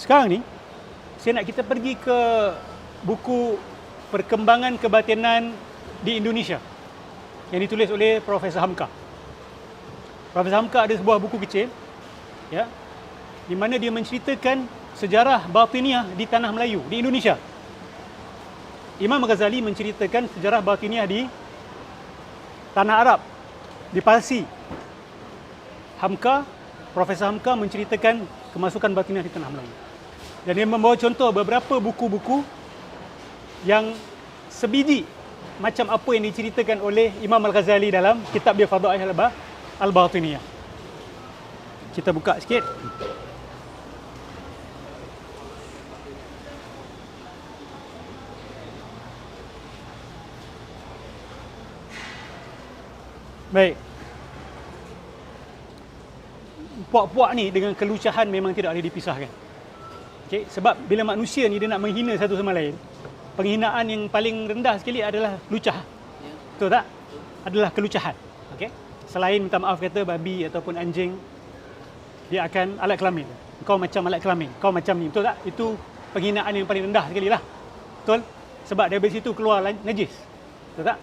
Sekarang ni, saya nak kita pergi ke buku Perkembangan Kebatinan di Indonesia yang ditulis oleh Profesor Hamka. Profesor Hamka ada sebuah buku kecil, ya, di mana dia menceritakan sejarah batiniah di tanah Melayu, di Indonesia. Imam Ghazali menceritakan sejarah batiniah di tanah Arab, di Parsi. Profesor Hamka menceritakan kemasukan batiniah di tanah Melayu. Dan dia membawa contoh beberapa buku-buku yang sebiji macam apa yang diceritakan oleh Imam Al-Ghazali dalam kitab dia Fadail Al-Batiniyah. Kita buka sikit. Baik. Puak-puak ni dengan kelucahan memang tidak boleh dipisahkan. Okay? Sebab bila manusia ni dia nak menghina satu sama lain, penghinaan yang paling rendah sekali adalah lucah. Betul tak? Adalah kelucahan. Okay? Selain minta maaf kata babi ataupun anjing, dia akan alat kelamin. Kau macam alat kelamin, kau macam ni. Betul tak? Itu penghinaan yang paling rendah sekali lah. Betul? Sebab dari situ keluar najis. Betul tak?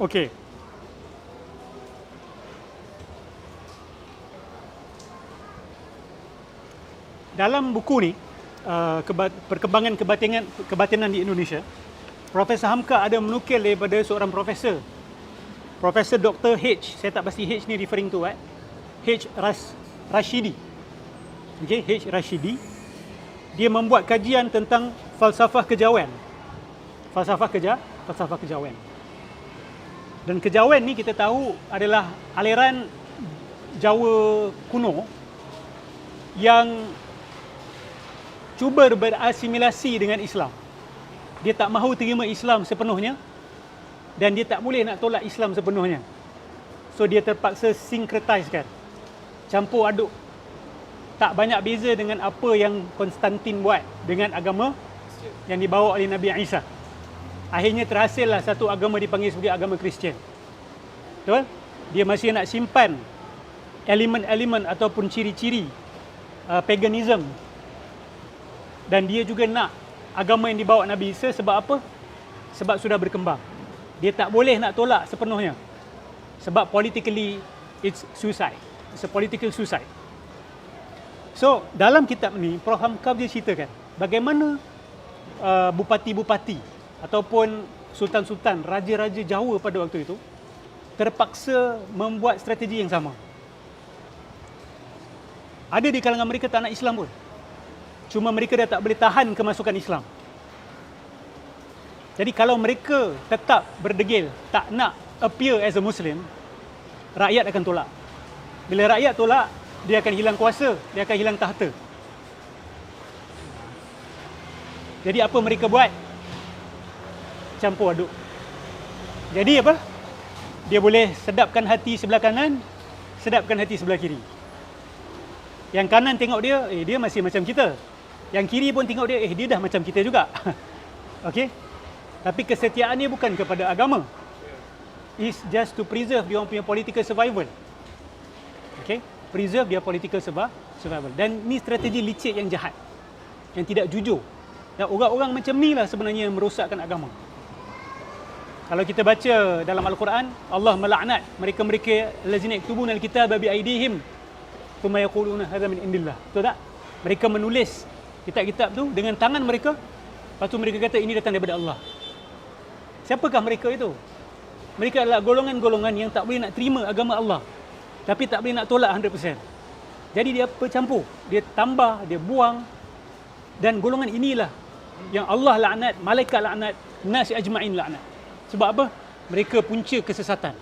Okey. Dalam buku ni, Perkembangan Kebatinan di Indonesia, Profesor Hamka ada menukil daripada seorang profesor, Profesor Dr. H. Saya tak pasti H ni referring to what? H. Rashidi. Okay, H. Rashidi. Dia membuat kajian tentang falsafah kejawen. Falsafah kejawen. Dan kejawen ni kita tahu adalah aliran Jawa kuno yang cuba berasimilasi dengan Islam. Dia tak mahu terima Islam sepenuhnya dan dia tak boleh nak tolak Islam sepenuhnya. So dia terpaksa syncretizekan, campur aduk. Tak banyak beza dengan apa yang Konstantin buat dengan agama yang dibawa oleh Nabi Isa. Akhirnya terhasillah satu agama dipanggil sebagai agama Kristian. Betul? Dia masih nak simpan elemen-elemen ataupun ciri-ciri paganism. Dan dia juga nak agama yang dibawa Nabi Isa sebab apa? Sebab sudah berkembang. Dia tak boleh nak tolak sepenuhnya. Sebab politically it's suicide. It's a political suicide. So, dalam kitab ni Prof Hamka dia ceritakan bagaimana bupati-bupati ataupun sultan-sultan, raja-raja Jawa pada waktu itu terpaksa membuat strategi yang sama. Ada di kalangan mereka tak nak Islam pun. Cuma mereka dah tak boleh tahan kemasukan Islam. Jadi kalau mereka tetap berdegil, tak nak appear as a Muslim, rakyat akan tolak. Bila rakyat tolak, dia akan hilang kuasa, dia akan hilang tahta. Jadi apa mereka buat? Campur aduk. Jadi apa? Dia boleh sedapkan hati sebelah kanan, sedapkan hati sebelah kiri. Yang kanan tengok dia, dia masih macam kita. Yang kiri pun tengok dia, dia dah macam kita juga. Okey? Tapi kesetiaannya bukan kepada agama. It's just to preserve dia orang punya political survival. Okey? Preserve dia political survival. Dan ni strategi licik yang jahat. Yang tidak jujur. Dan orang-orang macam ni lah sebenarnya yang merosakkan agama. Kalau kita baca dalam Al-Quran, Allah melaknat mereka-mereka allazina yaktubuna al-kitaba bi aydihim thumma yaquluna hadza min indillah. Betul tak? Mereka menulis kitab-kitab tu dengan tangan mereka, lepas tu mereka kata ini datang daripada Allah. Siapakah mereka itu? Mereka adalah golongan-golongan yang tak boleh nak terima agama Allah, tapi tak boleh nak tolak 100%. Jadi dia bercampur, dia tambah, dia buang. Dan golongan inilah yang Allah laknat, malaikat laknat, nas ajma'in laknat. Sebab apa? Mereka punca kesesatan.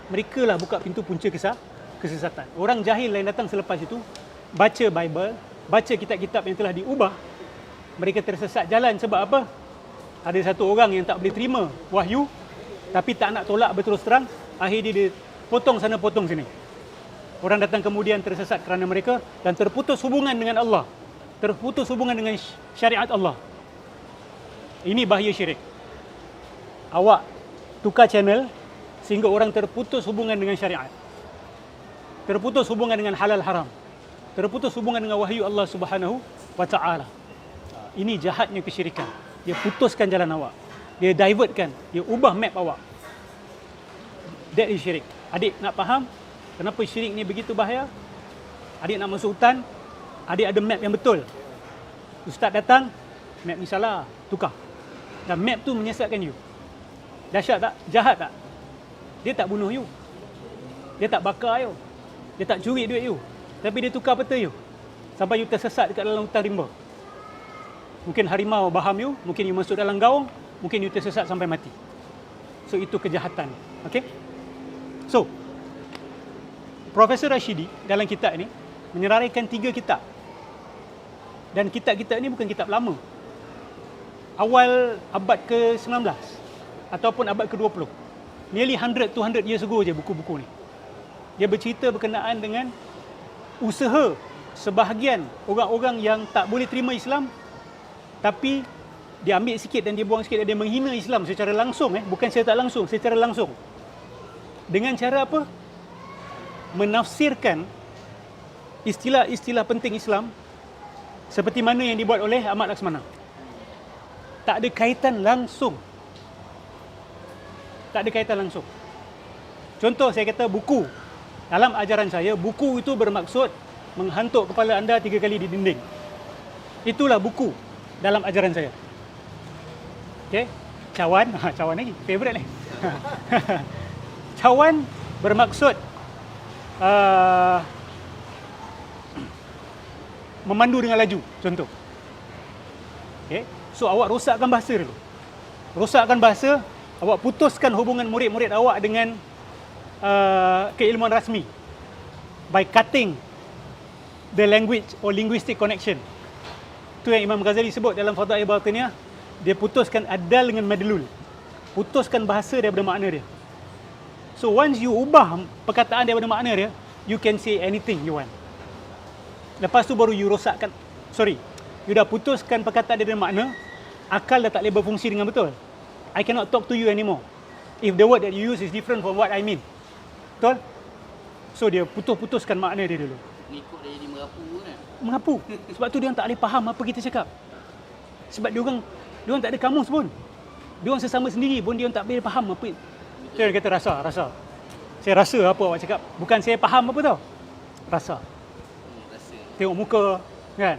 Mereka lah buka pintu punca kesesatan. Orang jahil yang datang selepas itu, baca Bible, baca kitab-kitab yang telah diubah, mereka tersesat jalan. Sebab apa? Ada satu orang yang tak boleh terima wahyu, tapi tak nak tolak berterus terang, akhirnya dia potong sana potong sini. Orang datang kemudian tersesat kerana mereka dan terputus hubungan dengan Allah, terputus hubungan dengan syariat Allah. Ini bahaya syirik. Awak tukar channel sehingga orang terputus hubungan dengan syariat. terputus hubungan dengan halal haram, terputus hubungan dengan wahyu Allah Subhanahu wa taala. Ini jahatnya kesyirikan. Dia putuskan jalan awak. Dia divertkan, dia ubah map awak. That is syirik. Adik nak faham kenapa syirik ni begitu bahaya? Adik nak masuk hutan, adik ada map yang betul. Ustaz datang, map ni salah, tukar. Dan map tu menyesatkan you. Dahsyat tak? Jahat tak? Dia tak bunuh you. Dia tak bakar you. Dia tak curi duit you. Tapi dia tukar peta you. Sampai you tersesat dekat dalam hutan rimba. Mungkin harimau baham you, mungkin you masuk dalam gaung, mungkin you tersesat sampai mati. So itu kejahatan. Okay? So, Profesor Rashidi dalam kitab ni menyeraikan 3 kitab. Dan kitab-kitab ni bukan kitab lama. Awal abad ke-19 ataupun abad ke-20. Nearly 100-200 years ago je buku-buku ni. Dia bercerita berkenaan dengan usaha sebahagian orang-orang yang tak boleh terima Islam, tapi dia ambil sikit dan dia buang sikit dan dia menghina Islam secara langsung, bukan secara tak langsung, secara langsung. Dengan cara apa? Menafsirkan istilah-istilah penting Islam seperti mana yang dibuat oleh Ahmad Laksmana. Tak ada kaitan langsung. Tak ada kaitan langsung. Contoh saya kata buku. Dalam ajaran saya, buku itu bermaksud menghantuk kepala anda 3 kali di dinding. Itulah buku dalam ajaran saya. Okey? Cawan, cawan lagi, favorite ni. Cawan bermaksud memandu dengan laju, contoh. Okey? So awak rosakkan bahasa dulu. Rosakkan bahasa, awak putuskan hubungan murid-murid awak dengan keilmuan rasmi by cutting the language or linguistic connection. Itu yang Imam Ghazali sebut dalam Fadail Batiniyah. Dia putuskan adal dengan madlul. Putuskan bahasa daripada makna dia. So once you ubah perkataan daripada makna dia, you can say anything you want. Lepas tu baru you rosakkan, you dah putuskan perkataan daripada makna, akal dah tak boleh berfungsi dengan betul. I cannot talk to you anymore if the word that you use is different from what I mean. Betul? So dia putuskan makna dia dulu. Pengikut dia jadi merapu kan? Merapu. Sebab tu dia orang tak boleh faham apa kita cakap. Sebab dia orang tak ada kamus pun. Dia orang sesama sendiri pun dia orang tak boleh faham apa. Saya kata rasa. Saya rasa apa awak cakap. Bukan saya faham apa tau. Rasa. Rasa. Tengok muka kan.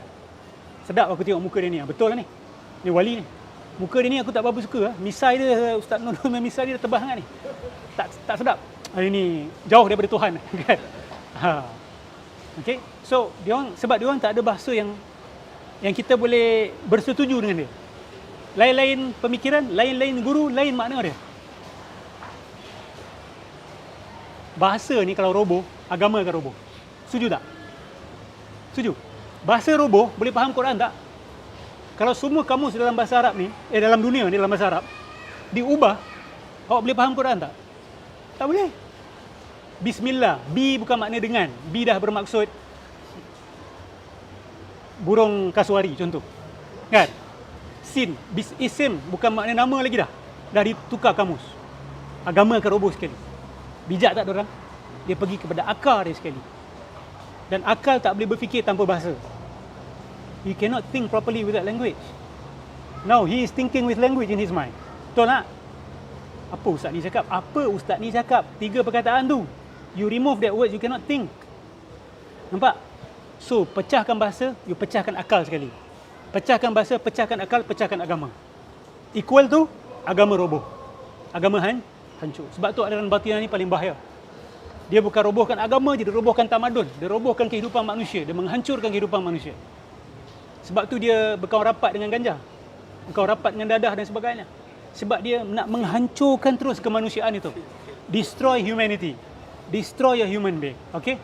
Sedap aku tengok muka dia ni. Betul lah ni. Ni wali ni. Muka dia ni aku tak berapa suka. Misai dia, Ustaz Nur misai dia tebal sangat ni. Tak sedap. Hari ni jauh daripada Tuhan kan. Okay. So sebab dia orang tak ada bahasa yang kita boleh bersetuju dengan dia. Lain-lain pemikiran, lain-lain guru, lain makna dia. Bahasa ni kalau roboh, agama akan roboh. Setuju tak? Setuju. Bahasa roboh, boleh faham Quran tak? Kalau semua kamus dalam bahasa Arab ni, dalam dunia ni dalam bahasa Arab diubah, awak boleh faham Quran tak? Tak boleh. Bismillah, bi bukan makna dengan. Bi dah bermaksud burung kasuari contoh. Kan? Sin, isim bukan makna nama lagi dah. Dah ditukar kamus. Agama akan roboh sekali. Bijak tak orang? Dia pergi kepada akar dia sekali. Dan akal tak boleh berfikir tanpa bahasa. He cannot think properly without language. Now he is thinking with language in his mind. Betul tak? Apa ustaz ni cakap? Apa ustaz ni cakap? 3 perkataan tu. You remove that word, you cannot think. Nampak? So, pecahkan bahasa, you pecahkan akal sekali. Pecahkan bahasa, pecahkan akal, pecahkan agama. Equal tu, agama roboh. Agama hancur. Sebab tu aliran batinah ni paling bahaya. Dia bukan robohkan agama, dia robohkan tamadun. Dia robohkan kehidupan manusia. Dia menghancurkan kehidupan manusia. Sebab tu dia berkawan rapat dengan ganja. Berkawan rapat dengan dadah dan sebagainya. Sebab dia nak menghancurkan terus kemanusiaan itu. Destroy humanity. Destroy a human being. Okay?